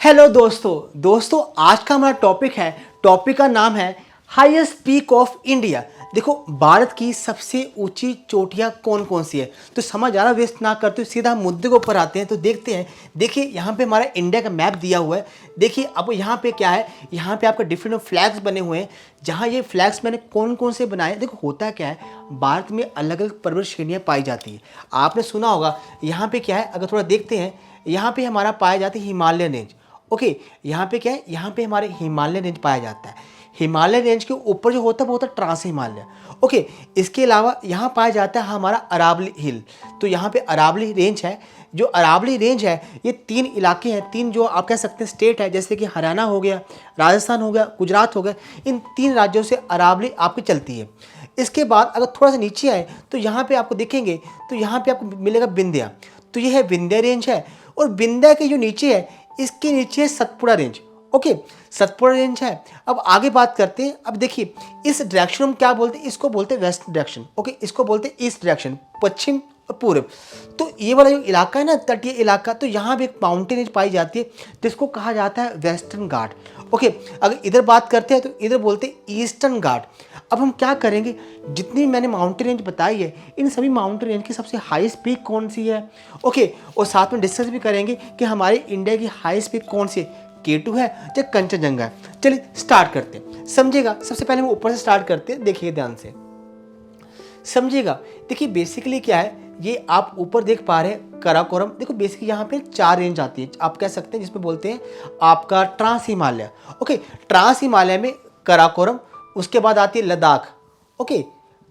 Hello दोस्तों आज का हमारा टॉपिक का नाम है हाईएस्ट पीक ऑफ इंडिया। देखो भारत की सबसे ऊंची चोटियां कौन कौन सी है, तो समय ज़्यादा वेस्ट ना करते हुए सीधा मुद्दे के ऊपर आते हैं। तो देखते हैं। देखिए यहाँ पे हमारा इंडिया का मैप दिया हुआ है। देखिए अब यहाँ पे क्या है, यहाँ पे आपका डिफरेंट फ्लैग्स बने हुए हैं। जहाँ ये फ्लैग्स मैंने कौन कौन से बनाए, देखो होता क्या है, भारत में अलग अलग पर्वत श्रेणियाँ पाई जाती है। आपने सुना होगा यहाँ पे क्या है, अगर थोड़ा देखते हैं, यहाँ पे हमारा पाया जाता है हिमालयन रेंज। ओके, यहाँ पे क्या है, यहाँ पे हमारे हिमालय रेंज पाया जाता है। हिमालय रेंज के ऊपर जो होता है वो होता है ट्रांस हिमालय। ओके, इसके अलावा यहाँ पाया जाता है हमारा अरावली हिल। तो यहाँ पे अरावली रेंज है। जो अरावली रेंज है ये तीन इलाके हैं, तीन जो आप कह सकते हैं स्टेट है, जैसे कि हरियाणा हो गया, राजस्थान हो गया, गुजरात हो गया। इन तीन राज्यों से अरावली आपकी चलती है। इसके बाद अगर थोड़ा सा नीचे आए तो यहाँ पे आपको देखेंगे, तो यहाँ पे आपको मिलेगा विंध्या। तो ये है विंध्या रेंज है। और विंध्या के जो नीचे है, इसके नीचे है Satpura range. Okay, Satpura range है। अब आगे बात करते हैं। अब देखिए इस डायरेक्शन हम क्या बोलते हैं, इसको बोलते हैं वेस्ट डायरेक्शन। ओके, इसको बोलते हैं ईस्ट डायरेक्शन, पश्चिम और पूर्व। तो ये वाला जो इलाका है ना, तटीय इलाका, तो यहाँ भी एक माउंटेन रेंज पाई जाती है जिसको कहा जाता है वेस्टर्न घाट। ओके, अगर इधर बात करते हैं तो इधर बोलते हैं ईस्टर्न घाट। अब हम क्या करेंगे, जितनी मैंने माउंटेन रेंज बताई है, इन सभी माउंटेन रेंज की सबसे हाईएस्ट पीक कौन सी है। ओके, और साथ में डिस्कस भी करेंगे कि हमारे इंडिया की हाईएस्ट पीक कौन सी है, K2 है या कंचनजंगा है। चलिए स्टार्ट करते हैं, समझिएगा। सबसे पहले हम ऊपर से स्टार्ट करते हैं, देखिए ध्यान से समझिएगा। देखिए बेसिकली क्या है, ये आप ऊपर देख पा रहे हैं काराकोरम। देखो बेसिकली यहाँ पे 4 रेंज आती है, आप कह सकते हैं, जिसमें बोलते हैं आपका trans Himalaya. Okay, trans Himalaya में काराकोरम, उसके बाद आती है लद्दाख। ओके,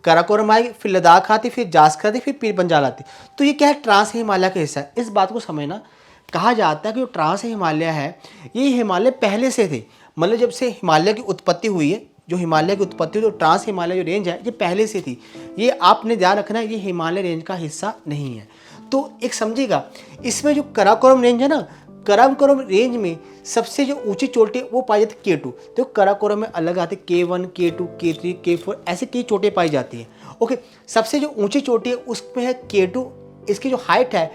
काराकोरम आएगी, फिर लद्दाख आती, फिर जास्कर आती, फिर पीर पंजाल आती। तो ये क्या है, ट्रांस हिमालय का हिस्सा है। इस बात को समझना, कहा जाता है कि जो ट्रांस हिमालय है, ये हिमालय पहले से थे। मतलब जब से हिमालय की उत्पत्ति हुई है, जो हिमालय की उत्पत्ति हुई, तो ट्रांस हिमालय जो रेंज है ये पहले से थी। ये आपने ध्यान रखना है, ये हिमालय रेंज का हिस्सा नहीं है। तो एक समझिएगा, इसमें जो काराकोरम रेंज है ना, काराकोरम रेंज में सबसे जो ऊंची चोटी वो पाई जाती है K2। तो काराकोरम में अलग आते हैं K1, K2, K3, K4, ऐसे कई चोटियाँ पाई जाती हैं। ओके, सबसे जो ऊंची चोटी है उसमें है K2। इसकी जो हाइट है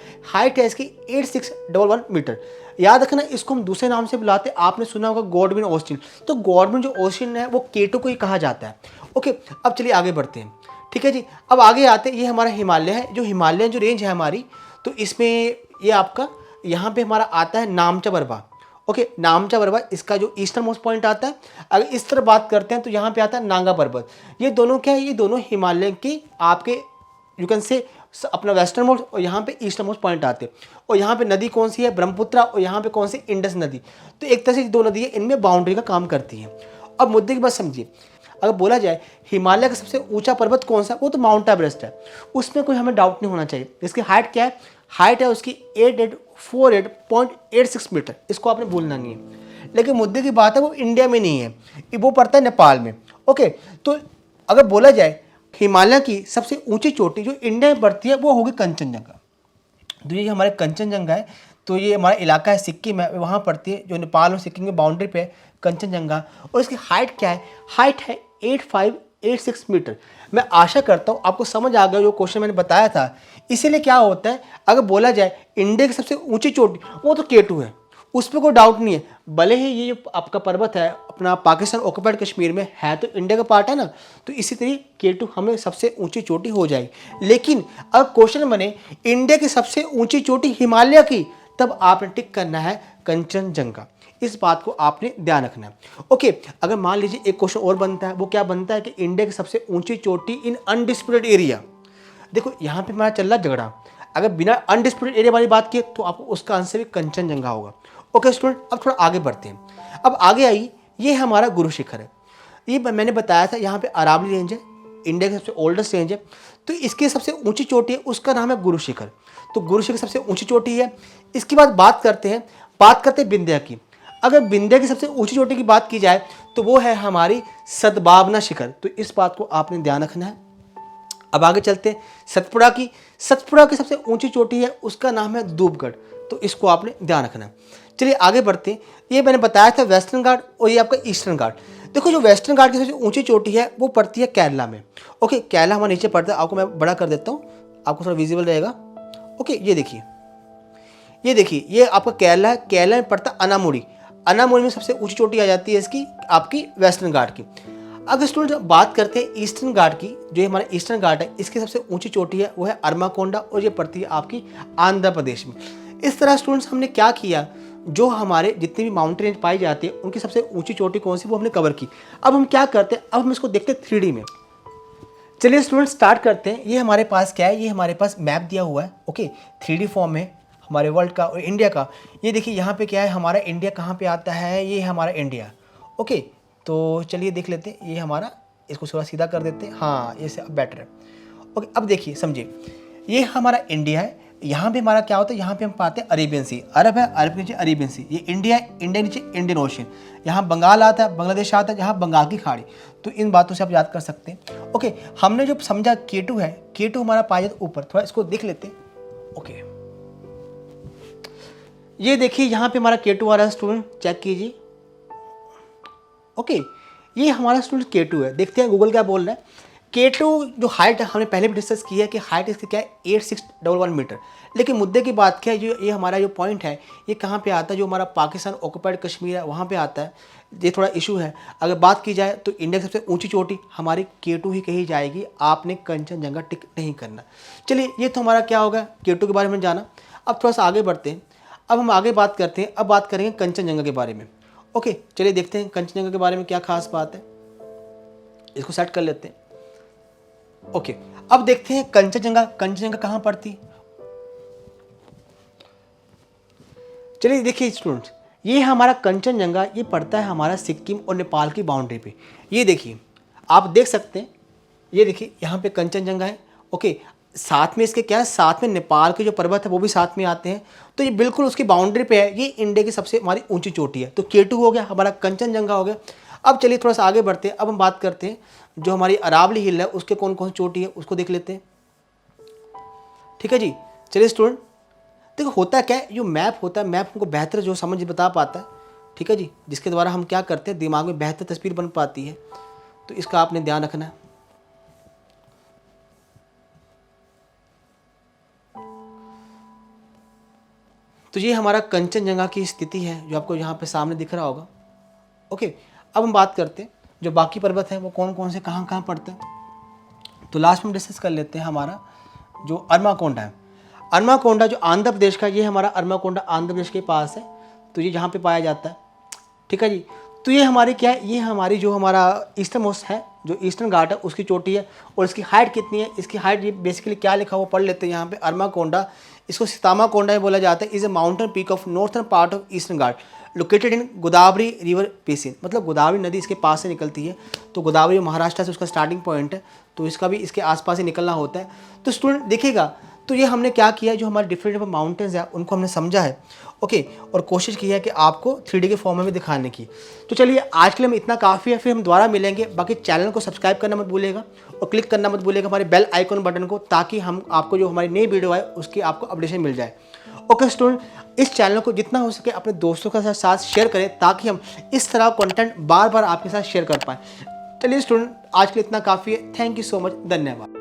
इसकी 8611 मीटर। याद रखना, इसको हम दूसरे नाम से बुलाते हैं, आपने सुना होगा गॉडविन ऑस्टिन। तो गॉडविन जो ऑस्टिन है वो K2 को ही कहा जाता है। ओके, अब चलिए आगे बढ़ते हैं। ठीक है जी, अब आगे आते हैं। ये हमारा हिमालय है, जो हिमालयन जो रेंज है हमारी, तो इसमें ये आपका यहाँ पे हमारा आता है नामचा बरवा। ओके, नामचा बरवा इसका जो ईस्टर्न मोस्ट पॉइंट आता है। अगर इस तरह बात करते हैं तो यहाँ पे आता है नांगा पर्वत। ये दोनों क्या है, ये दोनों हिमालय के आपके यू कैन से अपना वेस्टर्न मोस्ट और यहाँ पे ईस्टर्न मोस्ट पॉइंट आते हैं। और यहाँ पे नदी कौन सी है, ब्रह्मपुत्र, और यहाँ पे कौन सी, इंडस नदी। तो एक तरह से दो नदी है, इनमें बाउंड्री का काम करती है। अब मुद्दे की बात समझिए, अगर बोला जाए हिमालय का सबसे ऊंचा पर्वत कौन सा, वो तो माउंट एवरेस्ट है। उसमें कोई हमें डाउट नहीं होना चाहिए। इसकी हाइट क्या है, हाइट है उसकी 8848.86 मीटर। इसको आपने भूलना नहीं है। लेकिन मुद्दे की बात है वो इंडिया में नहीं है, वो पड़ता है नेपाल में। ओके, तो अगर बोला जाए हिमालय की सबसे ऊंची चोटी जो इंडिया में पड़ती है वो होगी कंचनजंगा। तो ये हमारे कंचनजंगा है, तो ये हमारा इलाका है सिक्किम है, वहाँ पड़ती है, जो नेपाल और सिक्किम की बाउंड्री पे है कंचनजंगा। और इसकी हाइट क्या है, हाइट है 8586 मीटर। मैं आशा करता हूँ आपको समझ आ गया जो क्वेश्चन मैंने बताया था। इसीलिए क्या होता है, अगर बोला जाए इंडिया की सबसे ऊंची चोटी वो तो K2 है, उस पर कोई डाउट नहीं है। भले ही ये जो आपका पर्वत है अपना पाकिस्तान ऑक्युपाइड कश्मीर में है, तो इंडिया का पार्ट है ना, तो इसी तरीके K2 हमें सबसे ऊंची चोटी हो जाएगी। लेकिन अगर क्वेश्चन बने इंडिया की सबसे ऊंची चोटी हिमालय की, तब आपने टिक करना है कंचनजंगा। इस बात को आपने ध्यान रखना है। ओके, अगर मान लीजिए एक क्वेश्चन और बनता है, वो क्या बनता है कि इंडिया की सबसे ऊंची चोटी इन अनडिस्प्यूटेड एरिया। देखो यहाँ पे हमारा चल रहा झगड़ा, अगर बिना अनडिस्प्यूटेड एरिया वाली बात की तो आपको उसका आंसर भी कंचनजंगा होगा। ओके स्टूडेंट, अब थोड़ा आगे बढ़ते हैं। अब आगे आई, ये हमारा गुरु शिखर है। ये मैंने बताया था, यहाँ पे अरावली रेंज है, इंडिया की सबसे ओल्डेस्ट रेंज है। तो इसकी सबसे ऊंची चोटी है, उसका नाम है गुरु शिखर। तो गुरु शिखर सबसे ऊंची चोटी है। इसके बाद बात करते हैं विंध्या की। अगर विंध्या की सबसे ऊंची चोटी की बात की जाए तो वो है हमारी सद्भावना शिखर। तो इस बात को आपने ध्यान रखना है। अब आगे चलते हैं सतपुड़ा की सबसे ऊंची चोटी है, उसका नाम है धूपगढ़। तो इसको आपने ध्यान रखना है। चलिए आगे बढ़ते हैं। ये मैंने बताया था वेस्टर्न घाट और ये आपका ईस्टर्न घाट। देखो जो वेस्टर्न घाट की सबसे ऊंची चोटी है वो पड़ती है केरला में। ओके, केरला हमारे नीचे पड़ता है, आपको मैं बड़ा कर देता हूँ, आपको थोड़ा विजिबल रहेगा। ओके, ये देखिए, ये देखिए, ये आपका केरला है, केरला में पड़ता अनामुड़ी। अनामुड़ी में सबसे ऊंची चोटी आ जाती है इसकी आपकी वेस्टर्न घाट की। अगर स्टूडेंट बात करते हैं ईस्टर्न घाट की, जो हमारा ईस्टर्न घाट है, इसकी सबसे ऊंची चोटी है वो है अरमाकोंडा, और ये पड़ती है आपकी आंध्र प्रदेश में। इस तरह स्टूडेंट्स हमने क्या किया, जो हमारे जितनी भी माउंटेन रेंज पाई जाती है उनकी सबसे ऊंची चोटी कौन सी वो हमने कवर की। अब हम क्या करते हैं, अब हम इसको देखते हैं 3D में। चलिए स्टूडेंट स्टार्ट करते हैं। ये हमारे पास क्या है, ये हमारे पास मैप दिया हुआ है, ओके, 3D फॉर्म में हमारे वर्ल्ड का और इंडिया का। ये देखिए यहाँ पे क्या है, हमारा इंडिया कहाँ पे आता है, ये हमारा इंडिया, ओके। तो चलिए देख लेते हैं, ये हमारा, इसको थोड़ा सीधा कर देते हैं, हाँ ये से अब बेटर है, ओके। अब देखिए समझिए, ये हमारा इंडिया है, यहाँ पे हमारा क्या होता है, यहाँ पे हम पाते हैं अरेबियन सी, अरब है, अरब के नीचे अरेबियन सी, ये इंडिया है, इंडिया नीचे इंडियन ओशन, यहाँ बंगाल आता है, बांग्लादेश आता है, यहाँ बंगाल की खाड़ी। तो इन बातों से आप याद कर सकते हैं, ओके। हमने जो समझा K2 है, K2 हमारा पाया जाता ऊपर, थोड़ा इसको देख लेते हैं, ओके। ये देखिए यहाँ पे हमारा K2 आ रहा है स्टूडेंट, चेक कीजिए, ओके। ये हमारा स्टूडेंट K2 है। देखते हैं गूगल क्या बोल रहा है। K2 जो हाइट है, हमने पहले भी डिस्कस किया है कि हाइट इसकी क्या है 8611 मीटर। लेकिन मुद्दे की बात क्या है, जो ये हमारा जो पॉइंट है ये कहाँ पे आता है, जो हमारा पाकिस्तान ऑक्युपाइड कश्मीर है वहाँ पे आता है, ये थोड़ा इशू है। अगर बात की जाए तो इंडिया की सबसे ऊंची चोटी हमारी K2 ही कही जाएगी, आपने कंचनजंगा टिक नहीं करना। चलिए ये तो हमारा क्या होगा, K2 के बारे में जाना। अब थोड़ा सा आगे बढ़ते हैं, अब हम आगे बात करते हैं, अब बात करेंगे कंचनजंगा के बारे में, ओके। चलिए देखते हैं कंचनजंगा के बारे में क्या खास बात है, इसको सेट कर लेते हैं, ओके। अब देखते हैं कंचनजंगा, कंचनजंगा कहां पड़ती। चलिए देखिए स्टूडेंट्स, ये हमारा कंचनजंगा ये पड़ता है हमारा सिक्किम और नेपाल की बाउंड्री पे। ये देखिए, आप देख सकते हैं, ये देखिए यहाँ पे कंचनजंगा है, ओके। साथ में इसके क्या है, साथ में नेपाल के जो पर्वत है वो भी साथ में आते हैं, तो ये बिल्कुल उसकी बाउंड्री पे है। ये इंडिया की सबसे हमारी ऊंची चोटी है। तो K2 हो गया, हमारा कंचनजंगा हो गया। अब चलिए थोड़ा सा आगे बढ़ते हैं, अब हम बात करते हैं जो हमारी अरावली हिल है उसके कौन कौन सी चोटी है उसको देख लेते हैं, ठीक है जी। चलिए स्टूडेंट देखो, होता क्या है, जो मैप होता है, मैप हमको बेहतर जो समझ बता पाता है, ठीक है जी, जिसके द्वारा हम क्या करते हैं, दिमाग में बेहतर तस्वीर बन पाती है, तो इसका आपने ध्यान रखना है। तो ये हमारा कंचनजंगा की स्थिति है जो आपको यहाँ पे सामने दिख रहा होगा, ओके। अब हम बात करते हैं जो बाकी पर्वत हैं वो कौन कौन से कहाँ कहाँ पड़ते हैं। तो लास्ट में डिस्कस कर लेते हैं हमारा जो अरमाकोंडा है। अरमाकोंडा जो आंध्र प्रदेश का, ये हमारा अरमाकोंडा आंध्र प्रदेश के पास है, तो ये जहाँ पे पाया जाता है, ठीक है जी। तो ये हमारी क्या है, ये हमारी जो हमारा ईस्टर्न मोस्ट है, जो ईस्टर्न घाट है उसकी चोटी है। और इसकी हाइट कितनी है, इसकी हाइट ये बेसिकली क्या लिखा हुआ पढ़ लेते हैं यहाँ पे, अरमाकोंडा, इसको सितामाकोंडा में बोला जाता है, is a mountain peak of northern part of eastern Ghat located in Godavari river basin. मतलब गोदावरी नदी इसके पास से निकलती है, तो गोदावरी महाराष्ट्र से उसका स्टार्टिंग पॉइंट है, तो इसका भी इसके आसपास ही निकलना होता है। तो स्टूडेंट देखिएगा, तो ये हमने क्या किया है, जो हमारे डिफरेंट माउंटेन्स हैं उनको हमने समझा है, ओके। और कोशिश की है कि आपको 3D के फॉर्म में भी दिखाने की। तो चलिए आज के लिए इतना काफ़ी है, फिर हम दोबारा मिलेंगे। बाकी चैनल को सब्सक्राइब करना मत भूलिएगा और क्लिक करना मत भूलिएगा हमारे बेल आइकन बटन को, ताकि हम आपको जो हमारी नई वीडियो आए उसकी आपको अपडेशन मिल जाए, ओके स्टूडेंट। इस चैनल को जितना हो सके अपने दोस्तों के साथ शेयर करें, ताकि हम इस तरह कंटेंट बार बार आपके साथ शेयर कर पाएँ। चलिए स्टूडेंट आज के लिए इतना काफ़ी है। थैंक यू सो मच, धन्यवाद।